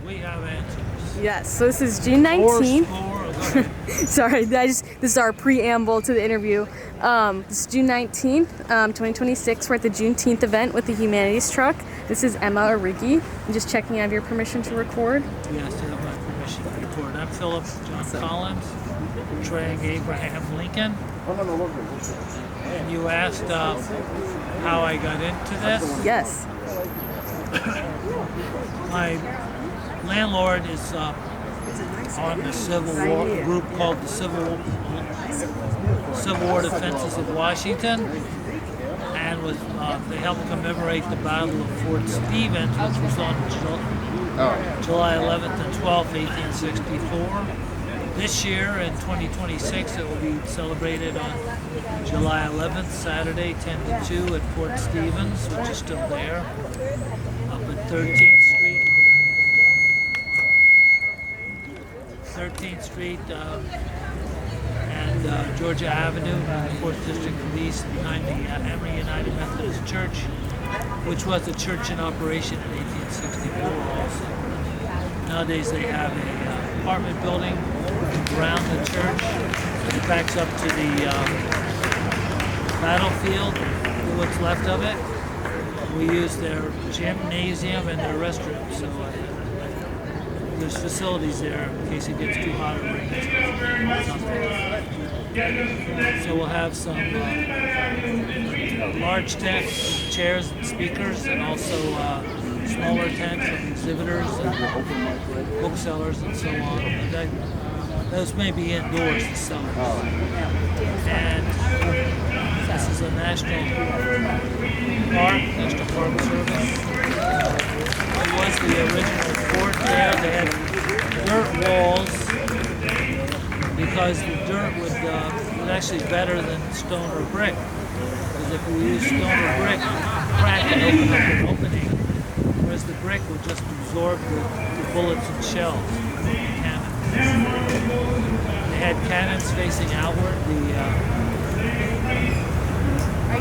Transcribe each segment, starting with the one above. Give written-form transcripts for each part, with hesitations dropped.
We have answers. Yes, so this is June 19th. Four. Sorry, this is our preamble to the interview. This is June 19th, 2026. We're at the Juneteenth event with the Humanities Truck. This is Emma Arrighi. I'm just checking I have your permission to record. Yes, I have my permission to record. I'm Phillip Collins, portraying Abraham Lincoln. And you asked how I got into this? Yes. My landlord is on the Civil War group called the Civil War Defenses of Washington, and was they helped commemorate the Battle of Fort Stevens, which was on July 11th and 12th, 1864. This year, in 2026, it will be celebrated on July 11th, Saturday, 10 to 2 at Fort Stevens, which is still there, up at 13th Street. 13th Street and Georgia Avenue in the 4th District of East, behind the Emory United Methodist Church, which was a church in operation in 1864 also. Nowadays they have an apartment building around the church. It backs up to the battlefield, what's left of it. We use their gymnasium and their restroom, so there's facilities there in case it gets too hot or rains or something. So we'll have some large tents, chairs and speakers, and also smaller tents with exhibitors and booksellers and so on. Those may be indoors, the cellars. And this is a national park service. It was the original fort there. They had dirt walls because the dirt was actually better than stone or brick. Because if we use stone or brick, crack and open up an opening, whereas the brick would just absorb the bullets and shells. They had cannons facing outward.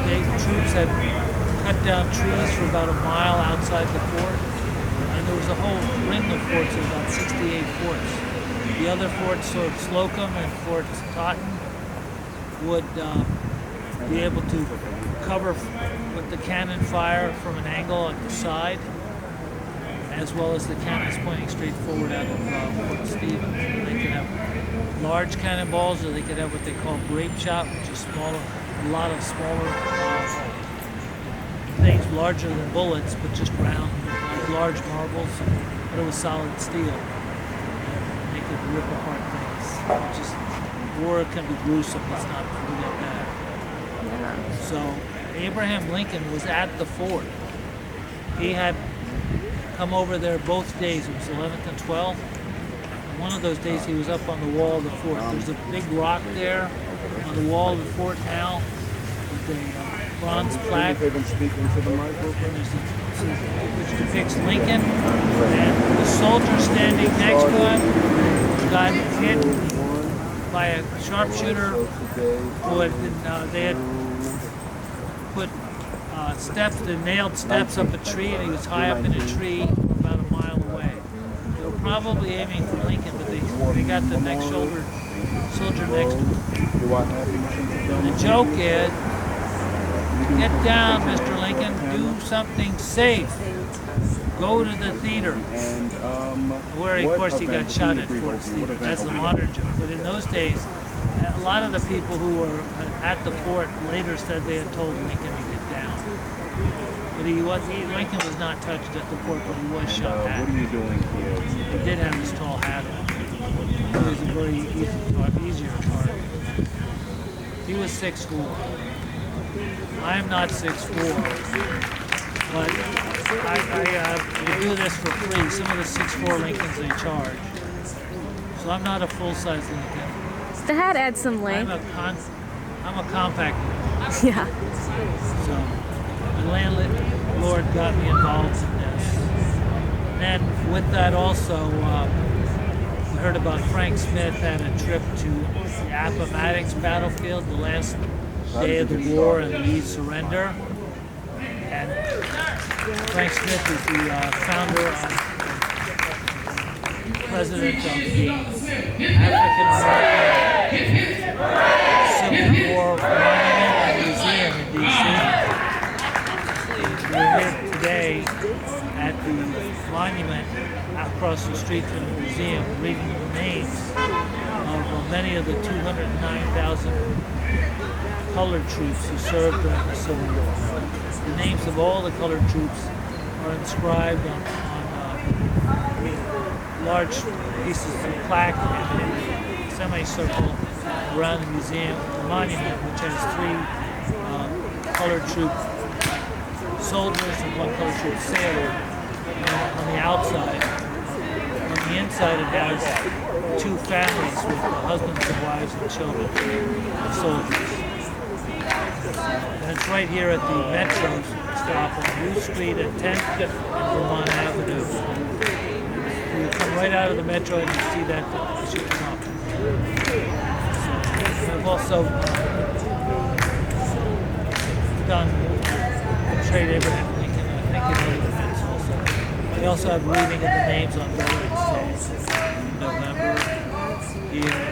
The troops had cut down trees for about a mile outside the fort, and there was a whole ring of forts of about 68 forts. The other forts, Fort Slocum and Fort Totten, would be able to cover with the cannon fire from an angle at the side, as well as the cannons pointing straight forward out of Fort Stevens. They could have large cannonballs, or they could have what they call grape shot, which is smaller, a lot of smaller things, larger than bullets, but just round, large marbles, but it was solid steel. And they could rip apart things. Just war can be gruesome. Let's not forget that. Yeah. So Abraham Lincoln was at the fort. He had come over there both days. It was 11th and 12th. And one of those days he was up on the wall of the fort. There's a big rock there on the wall of the fort now with a bronze plaque, which depicts Lincoln, and the soldier standing next to him got hit by a sharpshooter who had been, they had put steps, the nailed steps up a tree, and he was high up in a tree about a mile away. They were probably aiming for Lincoln, but they got the next soldier next to him. The joke is, get down, Mr. Lincoln, do something safe. Go to the theater. Where, of course, he got shot at Fort Stevens. That's the modern joke. But in those days, a lot of the people who were at the fort later said they had told Lincoln to get down. But Lincoln was not touched at the fort, but he was shot at. What are you doing here? He did have his tall hat on. He was a very easier target. He was 6'4". I am not 6'4", but I do this for free. Some of the 6'4" Lincolns they charge. So I'm not a full-size Lincoln. The hat adds some length. I'm a compact Lincoln. Yeah. So the landlord got me involved in this. And then with that also, we heard about Frank Smith had a trip to the Appomattox battlefield, the last day of the war and Lee's surrender. And Frank Smith is the founder of president of the African American Civil War Monument and Museum in D.C. We're here today at the monument across the street from the museum, reading the names of many of the 209,000 colored troops who served during the Civil War. The names of all the colored troops are inscribed on large pieces of plaque in a semicircle around the museum, the monument, which has 3 colored troop soldiers and 1 colored troop sailor on the outside. On the inside, it has 2 families with husbands and wives and children of soldiers. And it's right here at the Metro stop on U Street at 10th and Vermont Avenue. You come right out of the Metro and you see that as you come up. I've also done Trade Abraham Lincoln, I think in other events also. I also have reading of the names on Veterans Day in November here.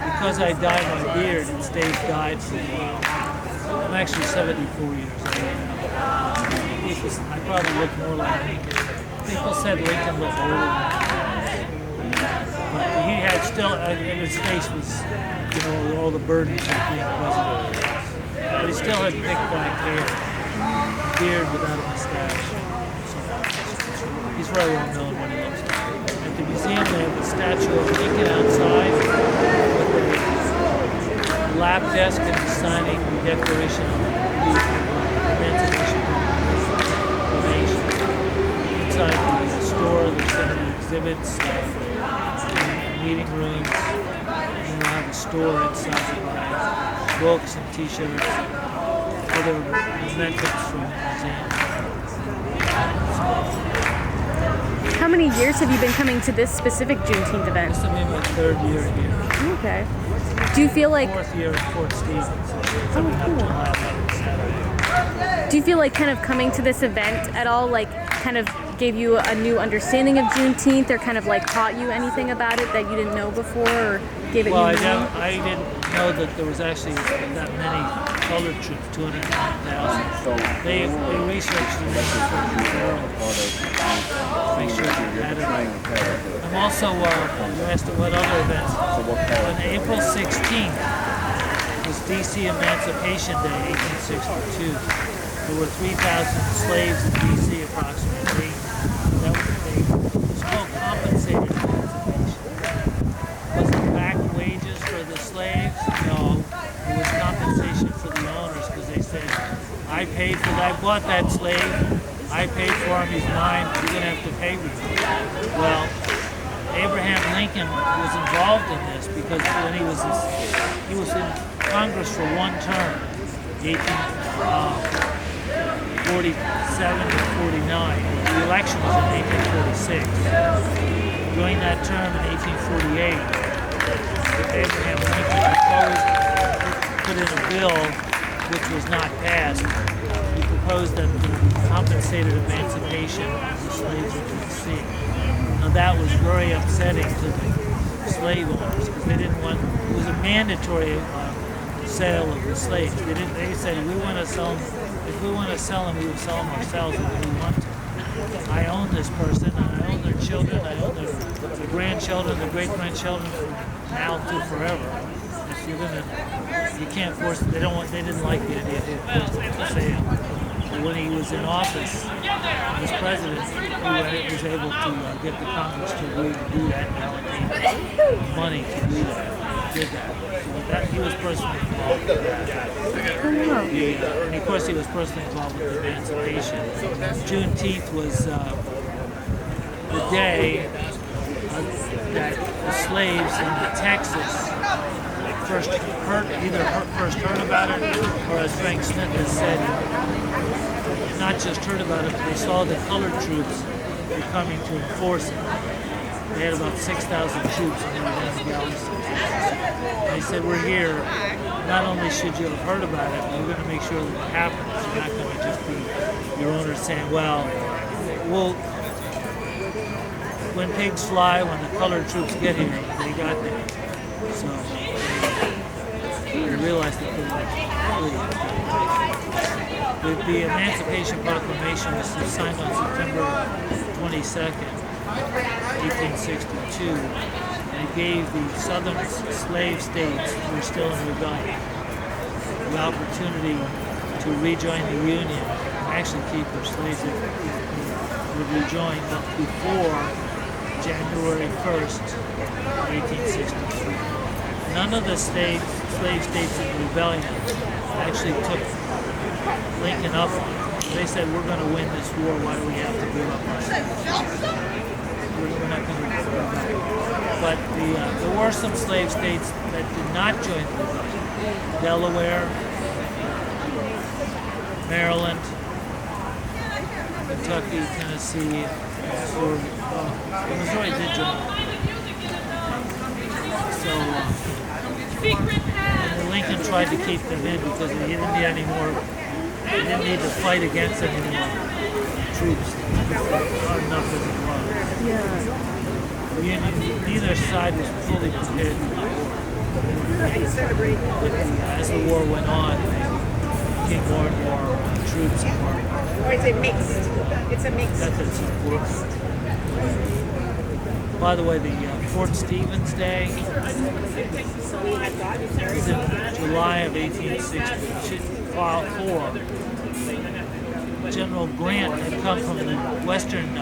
Because I dyed my beard, it stays dyed for a while. I'm actually 74 years old now. I probably look more like Lincoln. People said Lincoln looked older than but he had still, his face was, all the burdens of being president. But he still had thick black hair, beard without a mustache. So he's very well known when he looks like. At the museum, they have a statue of Lincoln outside with a lap desk and signing the Declaration of the Emancipation Proclamation. Inside the store, there's some exhibits, meeting rooms, and we'll have a store inside to buy books and t-shirts, other mementos from the museum. How many years have you been coming to this specific Juneteenth event? This will be my 3rd year here. Okay. Do you feel like... 4th year at Fort Stevens. Coming up July 11th, Saturday. Do you feel like kind of coming to this event at all, like, kind of gave you a new understanding of Juneteenth, or kind of like taught you anything about it that you didn't know before, or gave it I you meaning? I didn't know that there was actually that many colored troops, 209,000. They researched the nation make sure they had it right. I'm also, you asked what other events. On April 16th was D.C. Emancipation Day, 1862. There were 3,000 slaves in D.C. approximately. That was called compensated emancipation. Was it back wages for the slaves? No. It was compensation for the owners, because they said, I bought that slave, I paid for him, he's mine, you're going to have to pay me. Well, Abraham Lincoln was involved in this because when he was in Congress for 1 term, 1847 to 49. The election was in 1846. During that term in 1848, Abraham Lincoln put in a bill which was not passed. He proposed that the compensated emancipation of the slaves of D.C. Now that was very upsetting to the slave owners because they didn't want. It was a mandatory sale of the slaves. They said we want to sell them. If we want to sell them, we will sell them ourselves if we want to. I own this person, and I own their children, I own their grandchildren, their great-grandchildren from now to forever. If you're gonna, you can't force. They didn't like the idea of forcing them to sale. But when he was in office as president, he was able to get the Congress to agree to do that and allocate money to do that. He did that. So he was personally involved with that. And of course, he was personally involved with the emancipation. Juneteenth was the day that the slaves in Texas first heard about it, or as Frank Smith has said, not just heard about it, but they saw the colored troops were coming to enforce it. They had about 6,000 troops and they were in the galley stations. And they said, we're here. Not only should you have heard about it, but we're going to make sure that it happens. You're not going to just be your owner saying, well, when pigs fly, when the colored troops get here, they got there. So they realized that they were free. The Emancipation Proclamation was signed on September 22nd, 1862. And it gave the southern slave states who were still in rebellion the opportunity to rejoin the Union, actually keep their slaves that would rejoin before January 1st, 1863. None of the slave states in rebellion actually took Lincoln up on it. They said, we're going to win this war, why do we have to give up our slaves? We're not going to go back. But there were some slave states that did not join the rebellion. Delaware, Maryland, Kentucky, Tennessee, Missouri did join. So and Lincoln tried to keep them in because he didn't need any more. He didn't need to fight against any more troops. Not enough as it was. Yeah. Neither side was fully prepared for the war. As the war went on, they came more and more troops and more. Or is it mixed? It's a mix. That's important. By the way, the Fort Stevens Day was in July of 1864. General Grant had come from the western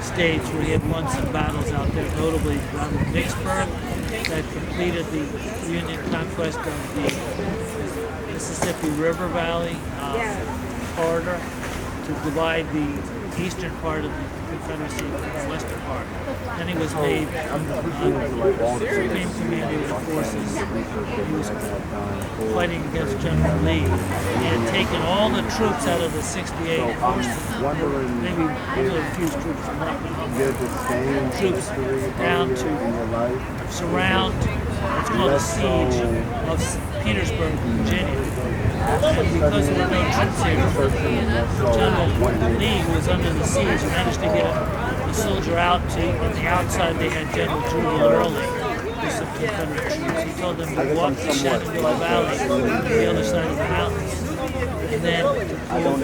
states where he had won some battles out there, notably Battle of Vicksburg, that completed the Union conquest of the Mississippi River Valley corridor to divide the eastern part of the Confederacy from the western part. Then he was made Supreme Commander of the Forces. He was fighting against General Lee. He had taken all the troops out of the 68 forces, maybe a few troops down to surround what's called a siege of Petersburg, Virginia. And because there were no troops here, General Lee, who was under the siege, managed to get a soldier out to, on the outside they had General Jubal Early with some Confederate troops. He told them to walk the Shenandoah Valley to the other side of the mountains, and then to go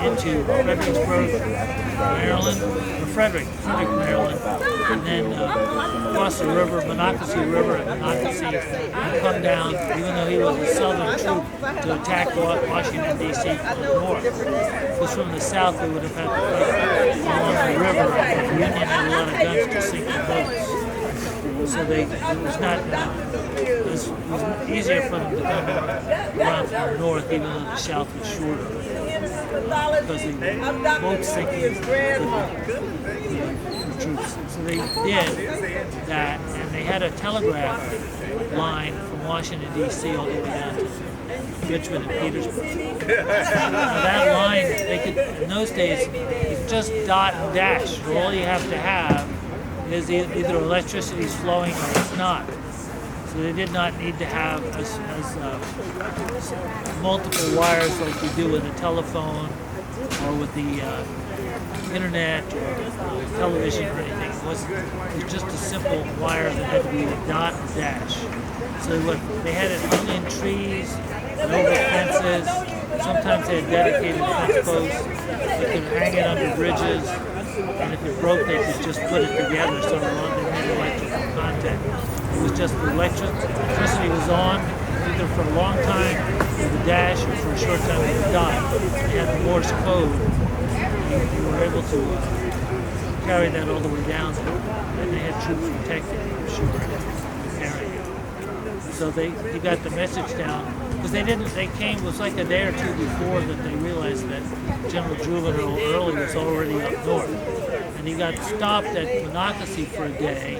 into Fredericksburg, Maryland, or Frederick, Maryland, and then cross the river, Monocacy River at Monocacy, and come down, even though he was a southern troop, to attack Washington, D.C. from the north. Because from the south, they would have had to fight along the river, and the Union had a lot of guns to sink the boats. So it was easier for them to come around from the north, even though the south was shorter. Because the boat sinking the troops. So they did that, and they had a telegraph line from Washington, D.C. all the way down to Richmond and Petersburg. Now that line, they could, in those days, it's just dot and dash. All you have to have is either electricity is flowing or it's not. So they did not need to have as multiple wires like you do with a telephone or with the internet or television or anything. It was just a simple wire that had to be a dot and dash. So they had it hung in trees and over fences. Sometimes they had dedicated fence posts. They could hang it under bridges. And if it broke, they could just put it together so there wasn't electrical contact. It was just the electricity was on either for a long time with a dash or for a short time with a dot. They had the Morse code. You were able to carry that all the way down there. And they had troops protecting it, I'm sure, carrying it. So he got the message down. Because they came, it was like a day or two before that they realized that General Jubal Early was already up north. And he got stopped at Monocacy for a day,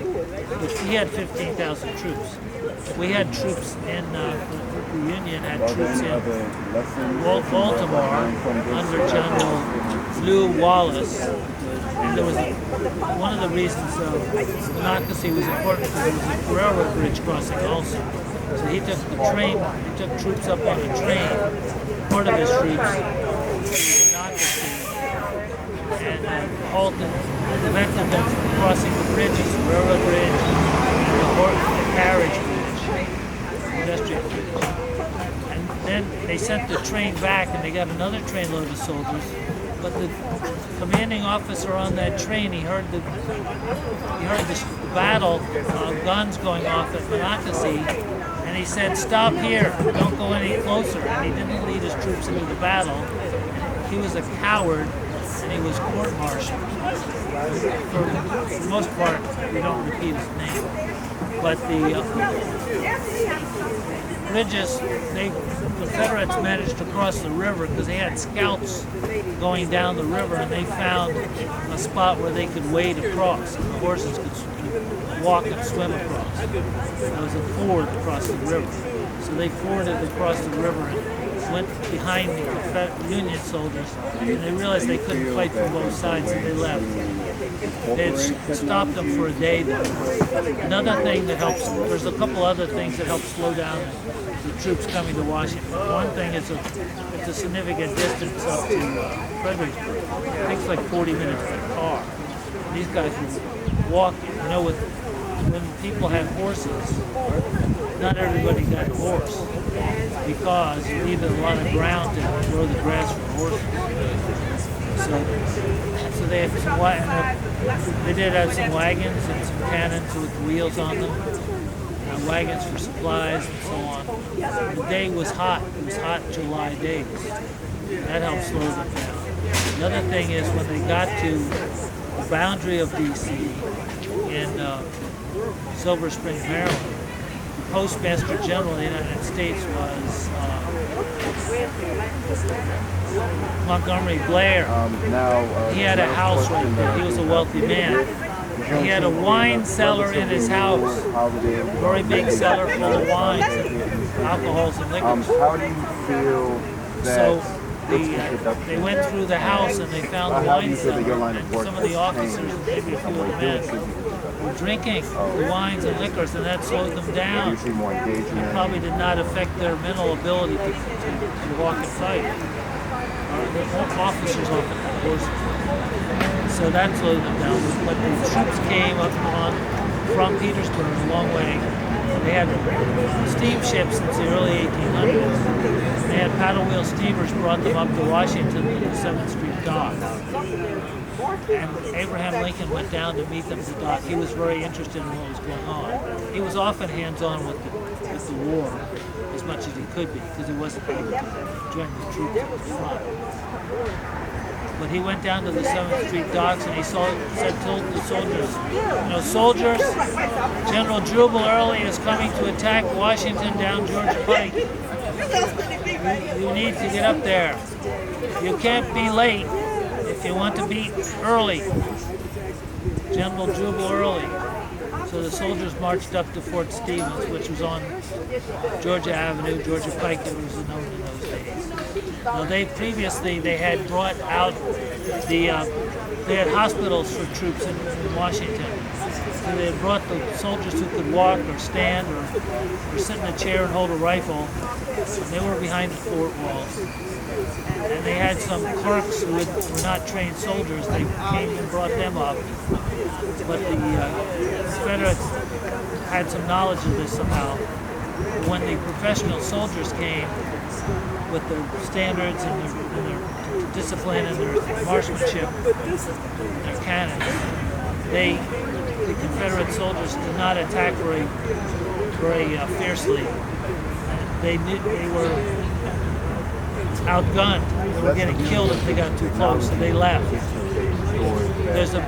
which he had 15,000 troops. We had troops in, the Union had troops in Baltimore under General Lew Wallace. And there was one of the reasons Monocacy was important because there was a railroad bridge crossing also. So he took the train, he took troops up on a train, part of his troops, to Monocacy, and halted, prevented them from crossing the bridges, the railroad bridge, and the carriage bridge, pedestrian bridge. And then they sent the train back, and they got another trainload of soldiers. But the commanding officer on that train, he heard the battle, guns going off at Monocacy, and he said, "Stop here, don't go any closer." And he didn't lead his troops into the battle. And he was a coward, and he was court-martialed. For the most part, we don't repeat his name. But the bridges, the Confederates managed to cross the river because they had scouts going down the river, and they found a spot where they could wade across, and the horses could walk and swim across. There was a ford across the river. So they forded across the river and went behind the Union soldiers, and they realized they couldn't fight from both sides, and they left. They had stopped them for a day though. Another thing that helps, there's a couple other things that help slow down the troops coming to Washington. One thing is it's a significant distance up to Fredericksburg. It takes like 40 minutes by car. And these guys would walk, when people had horses, not everybody got a horse because you needed a lot of ground to grow the grass for horses. So they had they did have some wagons and some cannons with wheels on them, wagons for supplies and so on. The day was hot. It was hot July days. That helped slow them down. The other thing is when they got to the boundary of D.C. in Silver Spring, Maryland, the Postmaster General of the United States was Montgomery Blair. He had a house right there. He was a wealthy man. He had a wine cellar in his house, a very big cellar full of wines, alcohols and liquors. How do you feel that they went through the house and they found the wine cellar, and some of the officers, maybe a few of the men, were drinking the wines and liquors, and that slowed them down. It probably did not affect their mental ability to walk and fight. The officers often had horses. So that slowed them down. But the troops came up from Petersburg a long way. They had steamships since the early 1800s. They had paddle wheel steamers brought them up to Washington to the 7th Street dock. And Abraham Lincoln went down to meet them at the dock. He was very interested in what was going on. He was often hands-on with the war as much as he could be because he wasn't able to join the troops at the front. But he went down to the 7th Street docks and he told the soldiers, soldiers, General Jubal Early is coming to attack Washington down Georgia Pike. You need to get up there. You can't be late if you want to beat Early, General Jubal Early. So the soldiers marched up to Fort Stevens, which was on Georgia Avenue, Georgia Pike, it was known in those days. Now they had brought out they had hospitals for troops in Washington. So they had brought the soldiers who could walk or stand or sit in a chair and hold a rifle. And they were behind the fort walls. And they had some clerks who were not trained soldiers. They came and brought them up. But the Confederates had some knowledge of this somehow. When the professional soldiers came with their standards and their discipline and their marksmanship, their cannons, the Confederate soldiers did not attack very fiercely. They were outgunned. They were getting killed if they got too close, so they left.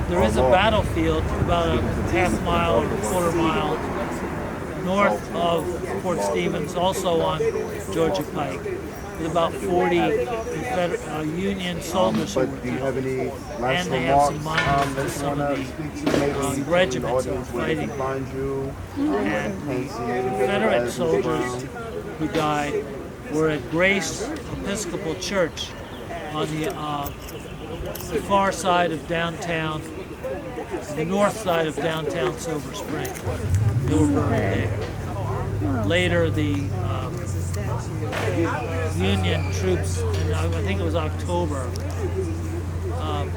There is a battlefield about a half mile or a quarter mile north of Fort Stevens, also on Georgia Pike, with about 40 Union soldiers who were killed. And they have some monuments to some of the regiments that were fighting. And Confederate soldiers who died were at Grace Episcopal Church on the far side of downtown, the north side of downtown Silver Spring. They were buried there. Later, the Union troops, I think it was October,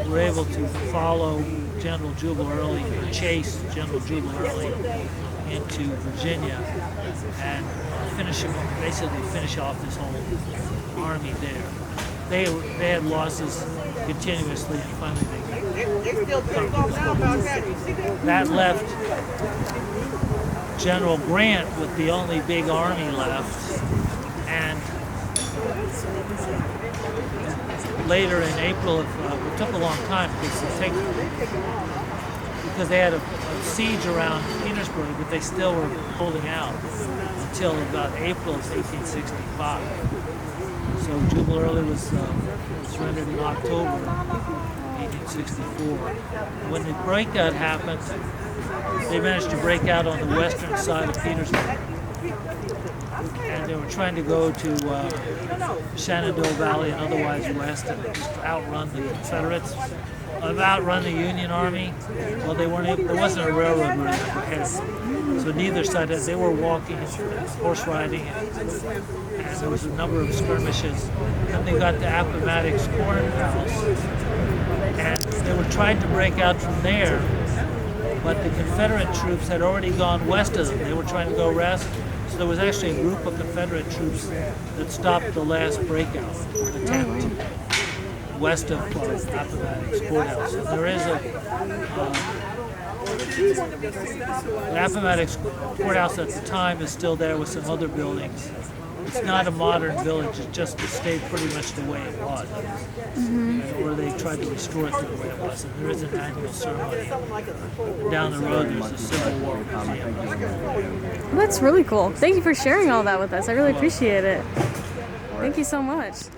were able to follow General Jubal Early, chase General Jubal Early into Virginia and basically finish off this whole army there. They had losses continuously, and finally they that left General Grant with the only big army left, and later in April, it took a long time because they had a siege around Petersburg, but they still were holding out until about April of 1865. So Jubal Early was surrendered in October 1864. When the breakout happened, they managed to break out on the western side of Petersburg. And they were trying to go to Shenandoah Valley and otherwise west and just outrun the Confederates, outrun the Union Army. Well, they weren't able, there wasn't a railroad route ahead. So neither side, they were walking and horse riding, and there was a number of skirmishes. Then they got to Appomattox Courthouse, and they were trying to break out from there, but the Confederate troops had already gone west of them. They were trying to go west. So there was actually a group of Confederate troops that stopped the last breakout attempt west of Appomattox Courthouse. And there is an Appomattox Courthouse at the time is still there with some other buildings. It's not a modern village, it just stayed pretty much the way it was. Or they tried to restore it to the way it was. And there is an annual ceremony. Down the road, there's a Civil War museum. Well, that's really cool. Thank you for sharing all that with us. I really appreciate it. Thank you so much.